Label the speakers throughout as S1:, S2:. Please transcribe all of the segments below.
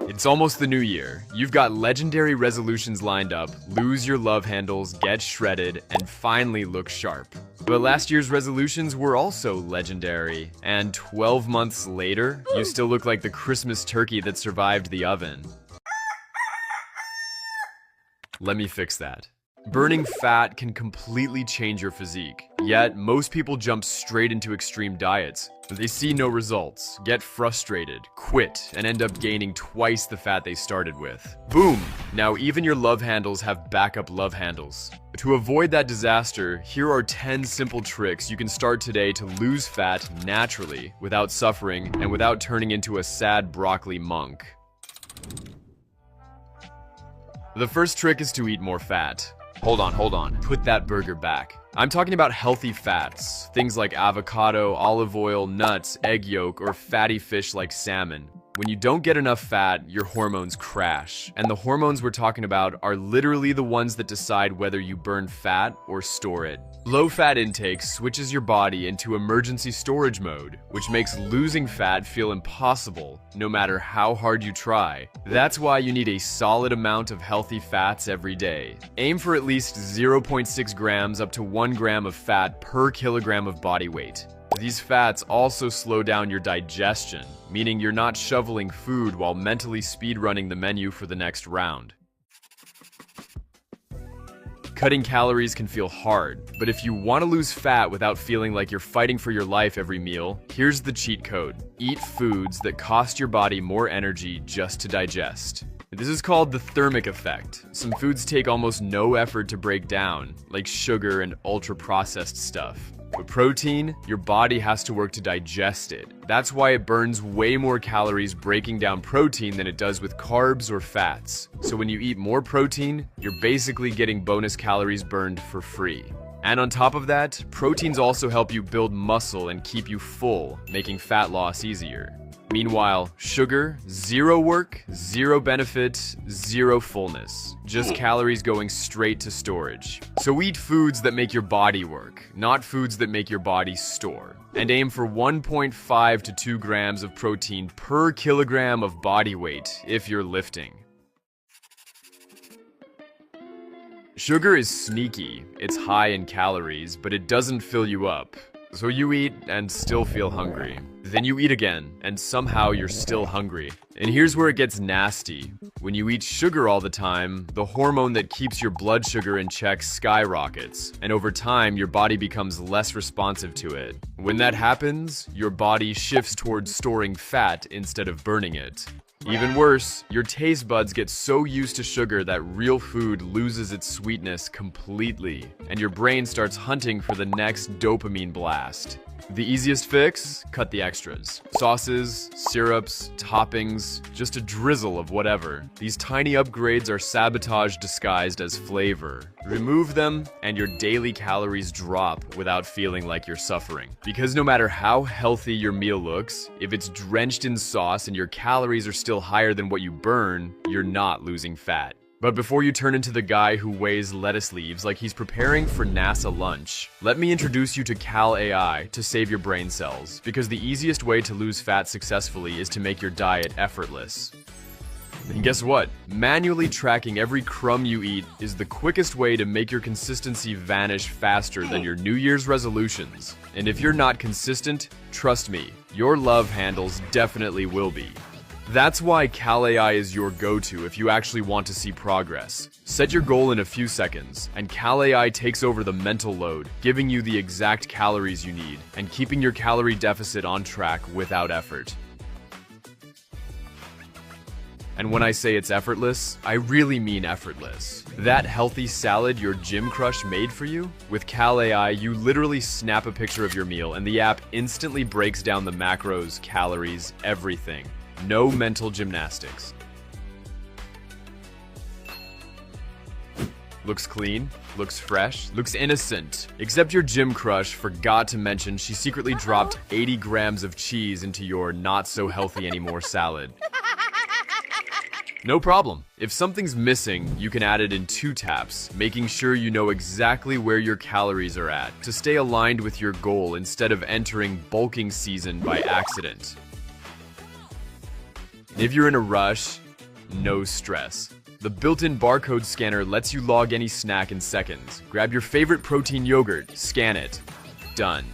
S1: It's almost the new year. You've got legendary resolutions lined up, lose your love handles, get shredded, and finally look sharp. But last year's resolutions were also legendary, and 12 months later, you still look like the Christmas turkey that survived the oven. Let me fix that. Burning fat can completely change your physique, yet most people jump straight into extreme diets. They see no results, get frustrated, quit, and end up gaining twice the fat they started with. Boom! Now even your love handles have backup love handles. To avoid that disaster, here are 10 simple tricks you can start today to lose fat naturally, without suffering, and without turning into a sad broccoli monk. The first trick is to eat more fat. Hold on. Put that burger back. I'm talking about healthy fats, things like avocado, olive oil, nuts, egg yolk, or fatty fish like salmon. When you don't get enough fat, your hormones crash. And the hormones we're talking about are literally the ones that decide whether you burn fat or store it. Low-fat intake switches your body into emergency storage mode, which makes losing fat feel impossible, no matter how hard you try. That's why you need a solid amount of healthy fats every day. Aim for at least 0.6 grams up to 1 gram of fat per kilogram of body weight. These fats also slow down your digestion, meaning you're not shoveling food while mentally speedrunning the menu for the next round. Cutting calories can feel hard, but if you want to lose fat without feeling like you're fighting for your life every meal, here's the cheat code. Eat foods that cost your body more energy just to digest. This is called the thermic effect. Some foods take almost no effort to break down, like sugar and ultra-processed stuff. But protein, your body has to work to digest it. That's why it burns way more calories breaking down protein than it does with carbs or fats. So when you eat more protein, you're basically getting bonus calories burned for free. And on top of that, proteins also help you build muscle and keep you full, making fat loss easier. Meanwhile, sugar, zero work, zero benefit, zero fullness. Just calories going straight to storage. So eat foods that make your body work, not foods that make your body store. And aim for 1.5 to 2 grams of protein per kilogram of body weight if you're lifting. Sugar is sneaky. It's high in calories, but it doesn't fill you up. So you eat and still feel hungry. Then you eat again, and somehow you're still hungry. And here's where it gets nasty. When you eat sugar all the time, the hormone that keeps your blood sugar in check skyrockets, and over time, your body becomes less responsive to it. When that happens, your body shifts towards storing fat instead of burning it. Even worse, your taste buds get so used to sugar that real food loses its sweetness completely, and your brain starts hunting for the next dopamine blast. The easiest fix? Cut the extras. Sauces, syrups, toppings, just a drizzle of whatever. These tiny upgrades are sabotage disguised as flavor. Remove them, and your daily calories drop without feeling like you're suffering. Because no matter how healthy your meal looks, if it's drenched in sauce and your calories are still higher than what you burn, you're not losing fat. But before you turn into the guy who weighs lettuce leaves like he's preparing for NASA lunch, let me introduce you to Cal AI to save your brain cells, because the easiest way to lose fat successfully is to make your diet effortless. And guess what? Manually tracking every crumb you eat is the quickest way to make your consistency vanish faster than your New Year's resolutions. And if you're not consistent, trust me, your love handles definitely will be. That's why Cal AI is your go-to if you actually want to see progress. Set your goal in a few seconds, and Cal AI takes over the mental load, giving you the exact calories you need, and keeping your calorie deficit on track without effort. And when I say it's effortless, I really mean effortless. That healthy salad your gym crush made for you? With Cal AI, you literally snap a picture of your meal, and the app instantly breaks down the macros, calories, everything. No mental gymnastics. Looks clean, looks fresh, looks innocent. Except your gym crush forgot to mention she secretly dropped 80 grams of cheese into your not-so-healthy-anymore salad. No problem. If something's missing, you can add it in 2 taps, making sure you know exactly where your calories are at to stay aligned with your goal instead of entering bulking season by accident. If you're in a rush, no stress. The built-in barcode scanner lets you log any snack in seconds. Grab your favorite protein yogurt, scan it. Done.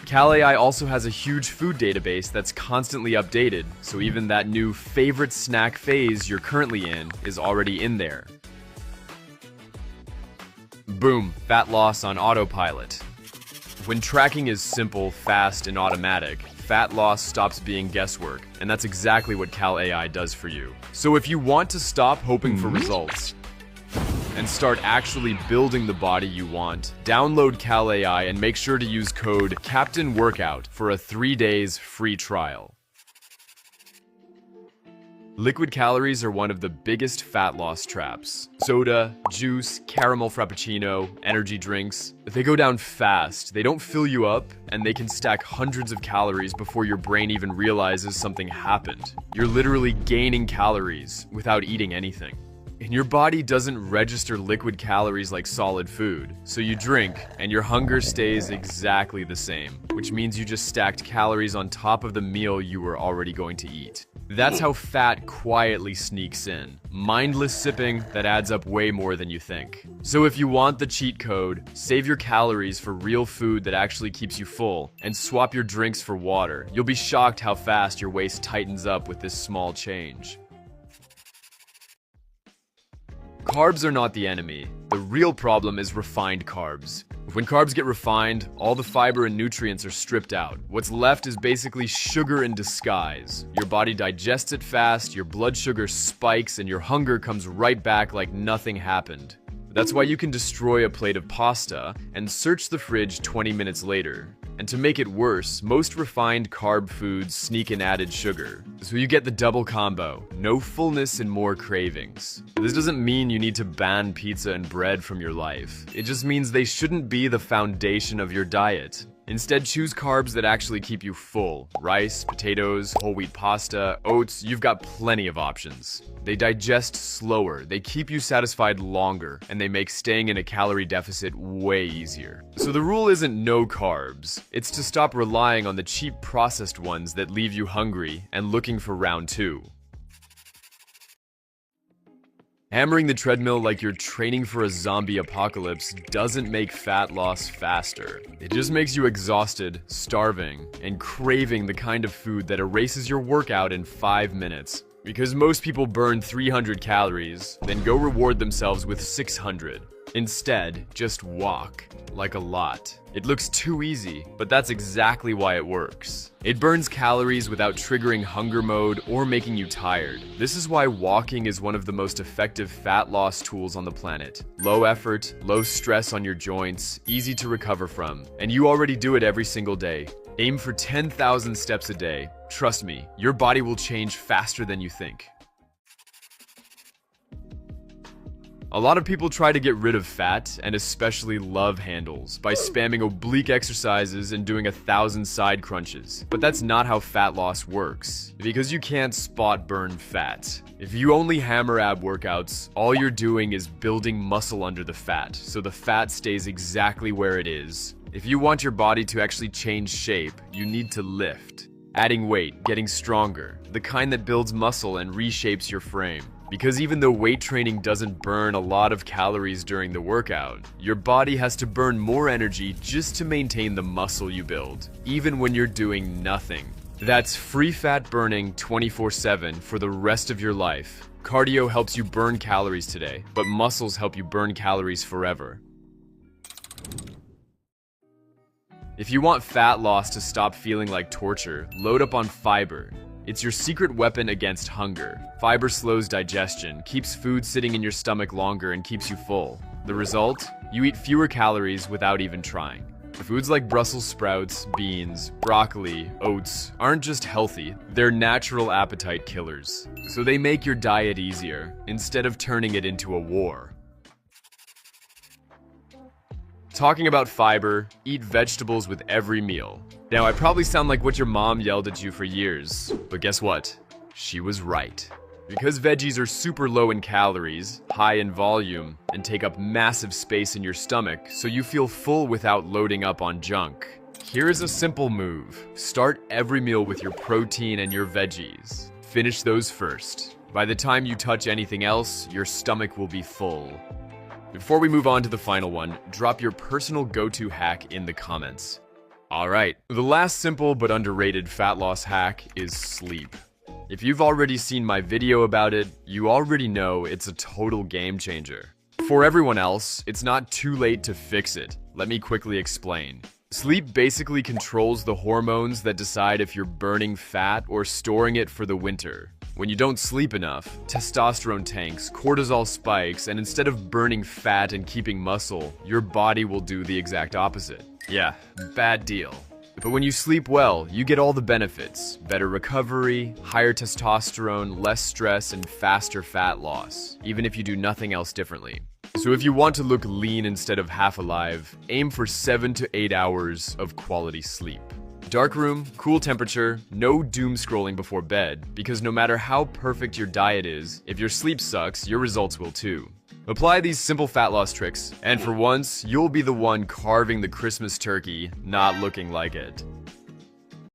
S1: CalAI also has a huge food database that's constantly updated, so even that new favorite snack phase you're currently in is already in there. Boom, fat loss on autopilot. When tracking is simple, fast, and automatic, fat loss stops being guesswork, and that's exactly what CalAI does for you. So if you want to stop hoping for results and start actually building the body you want, download CalAI and make sure to use code CaptainWorkout for a 3 days free trial. Liquid calories are one of the biggest fat loss traps. Soda, juice, caramel frappuccino, energy drinks, they go down fast, they don't fill you up, and they can stack hundreds of calories before your brain even realizes something happened. You're literally gaining calories without eating anything. And your body doesn't register liquid calories like solid food, so you drink, and your hunger stays exactly the same, which means you just stacked calories on top of the meal you were already going to eat. That's how fat quietly sneaks in. Mindless sipping that adds up way more than you think. So if you want the cheat code, save your calories for real food that actually keeps you full, and swap your drinks for water. You'll be shocked how fast your waist tightens up with this small change. Carbs are not the enemy. The real problem is refined carbs. When carbs get refined, all the fiber and nutrients are stripped out. What's left is basically sugar in disguise. Your body digests it fast, your blood sugar spikes, and your hunger comes right back like nothing happened. That's why you can destroy a plate of pasta and search the fridge 20 minutes later. And to make it worse, most refined carb foods sneak in added sugar. So you get the double combo, no fullness and more cravings. This doesn't mean you need to ban pizza and bread from your life. It just means they shouldn't be the foundation of your diet. Instead, choose carbs that actually keep you full. Rice, potatoes, whole wheat pasta, oats, you've got plenty of options. They digest slower, they keep you satisfied longer, and they make staying in a calorie deficit way easier. So the rule isn't no carbs, it's to stop relying on the cheap processed ones that leave you hungry and looking for round 2. Hammering the treadmill like you're training for a zombie apocalypse doesn't make fat loss faster. It just makes you exhausted, starving, and craving the kind of food that erases your workout in 5 minutes. Because most people burn 300 calories, then go reward themselves with 600. Instead, just walk. Like a lot. It looks too easy, but that's exactly why it works. It burns calories without triggering hunger mode or making you tired. This is why walking is one of the most effective fat loss tools on the planet. Low effort, low stress on your joints, easy to recover from, and you already do it every single day. Aim for 10,000 steps a day. Trust me, your body will change faster than you think. A lot of people try to get rid of fat, and especially love handles, by spamming oblique exercises and doing 1,000 side crunches. But that's not how fat loss works, because you can't spot burn fat. If you only hammer ab workouts, all you're doing is building muscle under the fat, so the fat stays exactly where it is. If you want your body to actually change shape, you need to lift. Adding weight, getting stronger, the kind that builds muscle and reshapes your frame. Because even though weight training doesn't burn a lot of calories during the workout, your body has to burn more energy just to maintain the muscle you build, even when you're doing nothing. That's free fat burning 24/7 for the rest of your life. Cardio helps you burn calories today, but muscles help you burn calories forever. If you want fat loss to stop feeling like torture, load up on fiber. It's your secret weapon against hunger. Fiber slows digestion, keeps food sitting in your stomach longer, and keeps you full. The result? You eat fewer calories without even trying. Foods like Brussels sprouts, beans, broccoli, oats aren't just healthy, they're natural appetite killers. So they make your diet easier, instead of turning it into a war. Talking about fiber, eat vegetables with every meal. Now, I probably sound like what your mom yelled at you for years, but guess what? She was right. Because veggies are super low in calories, high in volume, and take up massive space in your stomach, so you feel full without loading up on junk. Here's a simple move. Start every meal with your protein and your veggies. Finish those first. By the time you touch anything else, your stomach will be full. Before we move on to the final one, drop your personal go-to hack in the comments. Alright, the last simple but underrated fat loss hack is sleep. If you've already seen my video about it, you already know it's a total game changer. For everyone else, it's not too late to fix it. Let me quickly explain. Sleep basically controls the hormones that decide if you're burning fat or storing it for the winter. When you don't sleep enough, testosterone tanks, cortisol spikes, and instead of burning fat and keeping muscle, your body will do the exact opposite. Yeah, bad deal. But when you sleep well, you get all the benefits. Better recovery, higher testosterone, less stress, and faster fat loss, even if you do nothing else differently. So if you want to look lean instead of half alive, aim for 7 to 8 hours of quality sleep. Dark room, cool temperature, no doom scrolling before bed, because no matter how perfect your diet is, if your sleep sucks, your results will too. Apply these simple fat loss tricks, and for once, you'll be the one carving the Christmas turkey, not looking like it.